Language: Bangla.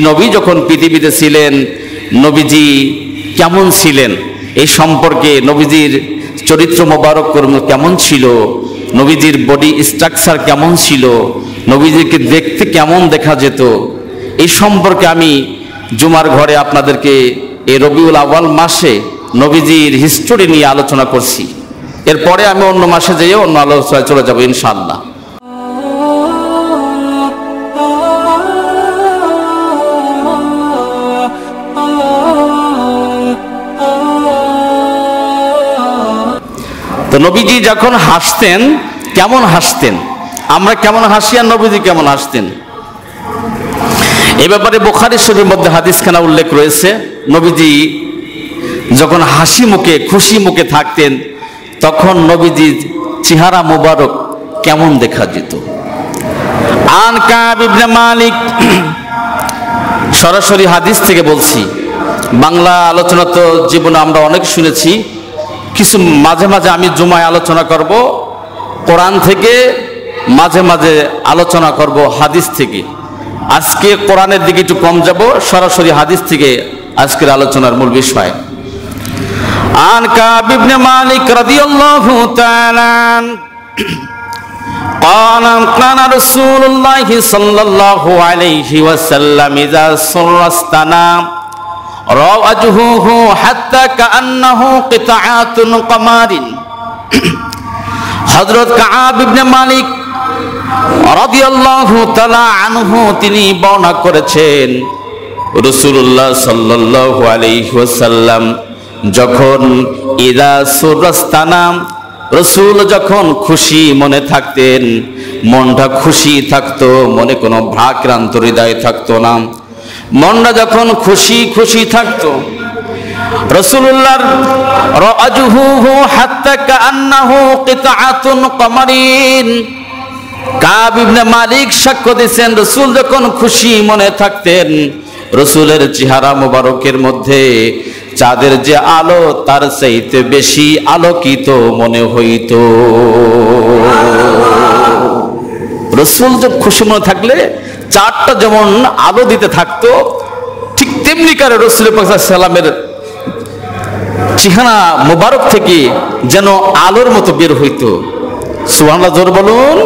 নবী যখন পৃথিবীতে ছিলেন নবীজি কেমন ছিলেন এই সম্পর্কে, নবীজির চরিত্র মোবারক কেমন ছিল, নবীজির বডি স্ট্রাকচার কেমন ছিল, নবীজিকে দেখতে কেমন দেখা যেত, এই সম্পর্কে আমি জুমার ঘরে আপনাদেরকে এই রবিউল আউয়াল মাসে নবীজির হিস্টোরি নিয়ে আলোচনা করছি। এরপরে আমি অন্য মাসে যেয়ে অন্য আলোচনায় চলে যাব ইনশাআল্লাহ। তো নবীজি যখন হাসতেন কেমন হাসতেন, আমরা কেমন হাসি আর নবীজি কেমন হাসতেন, এ ব্যাপারে বুখারী শরীফের মধ্যে হাদিসখানা উল্লেখ রয়েছে। নবীজি যখন হাসি মুখে খুশি মুখে থাকতেন তখন নবীজির চেহারা মোবারক কেমন দেখা যেত। আন কাব ইবনে মালিক, সরাসরি হাদিস থেকে বলছি, বাংলা আলোচনা তো জীবনে আমরা অনেক শুনেছি, কিছু মাঝে মাঝে আমি জুমায় আলোচনা করব কোরআন থেকে, মাঝে মাঝে আলোচনা করব হাদিস থেকে। আজকে কোরআনের দিকে একটু কম যাব, সরাসরি হাদিস থেকে আজকের আলোচনার মূল বিষয়। আন কাব ইবনে মালিক রাদিয়াল্লাহু তাআলা قال كان رسول الله صلى الله عليه وسلم إذا سر استنام رأى وجهه حتى كأنه قطعات قمر। হযরত কাব ইবনে মালিক রাদিয়াল্লাহু তাআলা আনহু তিনি বর্ণনা করেছেন, রাসূলুল্লাহ সাল্লাল্লাহু আলাইহি ওয়াসাল্লাম যখন ইযা সুরস্তানাম, রাসূল যখন খুশি মনে থাকতেন, মনটা খুশি থাকতো, মনে কোনো ভ্রাক্রান্ত হৃদয় থাকতো না, মনটা যখন খুশি খুশি থাকতো, রাসূলুল্লাহর রাজুহু হাত্তা কান্নাহু কিতাআতুন কমারিন। কাব ইবনে মালিক সাক্ষ্য দিয়েছেন, রাসূল যখন খুশি মনে থাকতেন রাসূলের চেহারা মোবারকের মধ্যে চাঁদের যে আলো তার চাইতে বেশি আলোকিত মনে হইত। রাসূল যখন খুশি মনে থাকলে চাঁদটা যেমন আলো দিতে থাকতো, ঠিক তেমনি করে রাসূল পাক সাল্লাল্লাহু আলাইহি ওয়াসাল্লামের চেহারা মোবারক থেকে যেন আলোর মতো বের হইতো। সুবহানাল্লাহ, জোর বলুন।